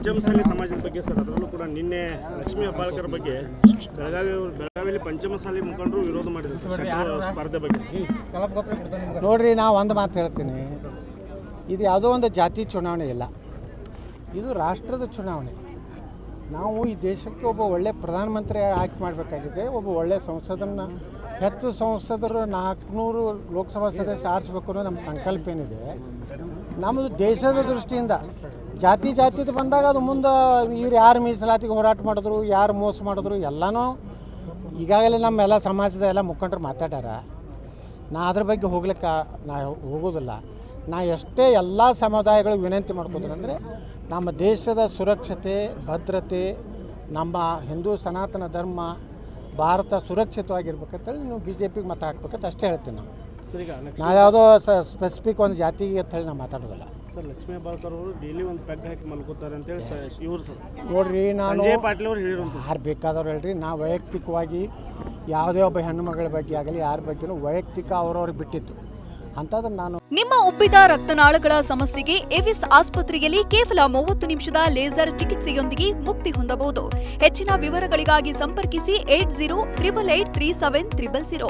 ಪಂಚಮಸಾಲಿ ಸಮಾಜದ ಬಗ್ಗೆ ಸರ್, ಅದರಲ್ಲೂ ಕೂಡ ನಿನ್ನೆ ಲಕ್ಷ್ಮೀ ಹೆಬ್ಬಾಳ್ಕರ್ ಬಗ್ಗೆ ಬೆಳಗಾವಿಯಲ್ಲಿ ಪಂಚಮಸಾಲಿ ಮುಖಂಡರು ವಿರೋಧ ಮಾಡಿದ್ರು ಸ್ಪರ್ಧೆ ಬಗ್ಗೆ. ನೋಡ್ರಿ, ನಾವು ಒಂದು ಮಾತು ಹೇಳ್ತೀನಿ, ಇದು ಯಾವುದೋ ಒಂದು ಜಾತಿ ಚುನಾವಣೆ ಇಲ್ಲ, ಇದು ರಾಷ್ಟ್ರದ ಚುನಾವಣೆ. ನಾವು ಈ ದೇಶಕ್ಕೆ ಒಬ್ಬ ಒಳ್ಳೆ ಪ್ರಧಾನಮಂತ್ರಿ ಆಯ್ಕೆ ಮಾಡಬೇಕಾಗಿದೆ, ಒಬ್ಬ ಒಳ್ಳೆ ಸಂಸದನ್ನು, ಹೆಚ್ಚು ಸಂಸದರು 400 ಲೋಕಸಭಾ ಸದಸ್ಯ ಆರಿಸ್ಬೇಕು ಅನ್ನೋ ನಮ್ಮ ಸಂಕಲ್ಪ ಏನಿದೆ. ನಮ್ಮದು ದೇಶದ ದೃಷ್ಟಿಯಿಂದ ಜಾತಿದು ಬಂದಾಗ ಅದು ಮುಂದೆ ಇವ್ರು ಯಾರು ಮೀಸಲಾತಿಗೆ ಹೋರಾಟ ಮಾಡಿದ್ರು, ಯಾರು ಮೋಸ ಮಾಡಿದ್ರು ಎಲ್ಲನೂ ಈಗಾಗಲೇ ನಮ್ಮೆಲ್ಲ ಸಮಾಜದ ಎಲ್ಲ ಮುಖಂಡರು ಮಾತಾಡ್ಯಾರ. ನಾ ಅದ್ರ ಬಗ್ಗೆ ಹೋಗ್ಲಿಕ್ಕೆ ನಾ ಹೋಗೋದಿಲ್ಲ. ನಾ ಎಷ್ಟೇ ಎಲ್ಲ ಸಮುದಾಯಗಳು ವಿನಂತಿ ಮಾಡ್ಕೋತಾರೆ ಅಂದರೆ ನಮ್ಮ ದೇಶದ ಸುರಕ್ಷತೆ, ಭದ್ರತೆ, ನಮ್ಮ ಹಿಂದೂ ಸನಾತನ ಧರ್ಮ, ಭಾರತ ಸುರಕ್ಷಿತವಾಗಿರ್ಬೇಕಂತೇಳಿ ನೀವು BJPಗೆ ಮತ ಹಾಕ್ಬೇಕಂತ ಅಷ್ಟೇ ಹೇಳ್ತೀನಿ. ನಾ ಯಾವುದೋ ಸ್ಪೆಸಿಫಿಕ್ ಒಂದು ಜಾತಿಗೆ ಅಂತೇಳಿ ನಾವು ಮಾತಾಡೋದಿಲ್ಲ. ಸರ್, ಲಕ್ಷ್ಮೀ ಹೆಬ್ಬಾಳ್ಕರ್ ಅವರು ಡೈಲಿ ಒಂದು ಪೆಗ್ ಹಾಕಿ ಮಲ್ಕೋತಾರೆ ಅಂತೇಳಿ ಇವರು ನೋಡ್ರಿ, ನಾನು ಸಂಜಯ್ ಪಾಟೀಲ್ ಅವರು ಹೇಳಿರು. ಯಾರು ಬೇಕಾದವ್ರು ಹೇಳ್ರಿ, ನಾ ವೈಯಕ್ತಿಕವಾಗಿ ಯಾವುದೇ ಒಬ್ಬ ಹೆಣ್ಣು ಮಗಳ ಬಗ್ಗೆ ಆಗಲಿ ಯಾರ ಬಗ್ಗೆನೂ ವೈಯಕ್ತಿಕ ಅವ್ರವ್ರಿಗೆ ಬಿಟ್ಟಿತ್ತು ಅಂತಂದ್ರೆ ನಾನು. ನಿಮ್ಮ ಉಬ್ಬಿದ ರಕ್ತನಾಳಗಳ ಸಮಸ್ಯೆಗೆ ಎವಿಸ್ ಆಸ್ಪತ್ರೆಯಲ್ಲಿ ಕೇವಲ 30 ನಿಮಿಷದ ಲೇಸರ್ ಚಿಕಿತ್ಸೆಯೊಂದಿಗೆ ಮುಕ್ತಿ ಹೊಂದಬಹುದು. ಹೆಚ್ಚಿನ ವಿವರಗಳಿಗಾಗಿ ಸಂಪರ್ಕಿಸಿ 8088837300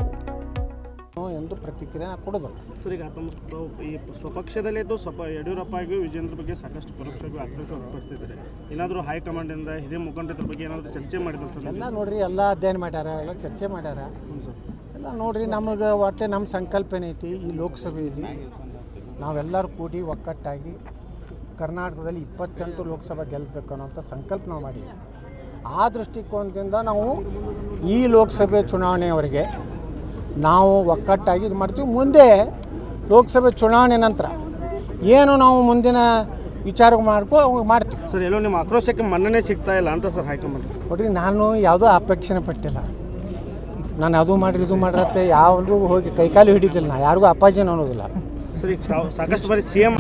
ಎಂದು ಪ್ರತಿಕ್ರಿಯೆ ಕೊಡೋದಿಲ್ಲ. ಸರ್, ಈಗ ಈ ಸ್ವಪಕ್ಷದಲ್ಲೇ ಯಡಿಯೂರಪ್ಪ ಆಗಿಯೂ ವಿಜೇಂದ್ರ ಬಗ್ಗೆ ಸಾಕಷ್ಟು ಪರೋಕ್ಷವಾಗಿ ಆತಂಕ ವ್ಯಕ್ತಪಡಿಸ್ತಿದ್ದಾರೆ. ಏನಾದರೂ ಹೈಕಮಾಂಡಿಂದ ಹಿರಿಯ ಮುಖಂಡರ ಬಗ್ಗೆ ಏನಾದರೂ ಚರ್ಚೆ ಮಾಡಿದ್ರು ಸರ್? ಎಲ್ಲ ನೋಡ್ರಿ, ಎಲ್ಲ ಅಧ್ಯಯನ ಮಾಡ್ಯಾರ, ಎಲ್ಲ ಚರ್ಚೆ ಮಾಡ್ಯಾರ. ಎಲ್ಲ ನೋಡ್ರಿ, ನಮಗೆ ಒಟ್ಟೆ ನಮ್ಮ ಸಂಕಲ್ಪ ಏನೈತಿ, ಈ ಲೋಕಸಭೆಯಲ್ಲಿ ನಾವೆಲ್ಲರೂ ಕೂಡಿ ಒಕ್ಕಟ್ಟಾಗಿ ಕರ್ನಾಟಕದಲ್ಲಿ 28 ಲೋಕಸಭೆ ಗೆಲ್ಲಬೇಕು ಅನ್ನೋಂಥ ಸಂಕಲ್ಪ ನಾವು ಮಾಡಿದ್ವಿ. ಆ ದೃಷ್ಟಿಕೋನದಿಂದ ನಾವು ಈ ಲೋಕಸಭೆ ಚುನಾವಣೆಯವರೆಗೆ ನಾವು ಒಕ್ಕಟ್ಟಾಗಿ ಇದು ಮಾಡ್ತೀವಿ. ಮುಂದೆ ಲೋಕಸಭೆ ಚುನಾವಣೆ ನಂತರ ಏನು ನಾವು ಮುಂದಿನ ವಿಚಾರ ಮಾಡ್ತೀವಿ. ಸರ್, ಎಲ್ಲೋ ನಿಮ್ಮ ಆಕ್ರೋಶಕ್ಕೆ ಮನ್ನಣೆ ಸಿಗ್ತಾ ಇಲ್ಲ ಅಂತ ಸರ್ ಹೈಕಮಾಂಡ್? ನೋಡ್ರಿ, ನಾನು ಯಾವುದೋ ಅಪೇಕ್ಷಣೆ ಪಟ್ಟಿಲ್ಲ. ನಾನು ಅದು ಮಾಡಿರಿ ಇದು ಮಾಡಿರತ್ತೆ ಯಾವ್ದು ಹೋಗಿ ಕೈಕಾಲು ಹಿಡಿದಿಲ್ಲ. ನಾ ಯಾರಿಗೂ ಅಪ್ಪಾಜಿನ ಅನ್ನೋದಿಲ್ಲ. ಸರ್, ಈಗ ಸಾಕಷ್ಟು ಬಾರಿ CM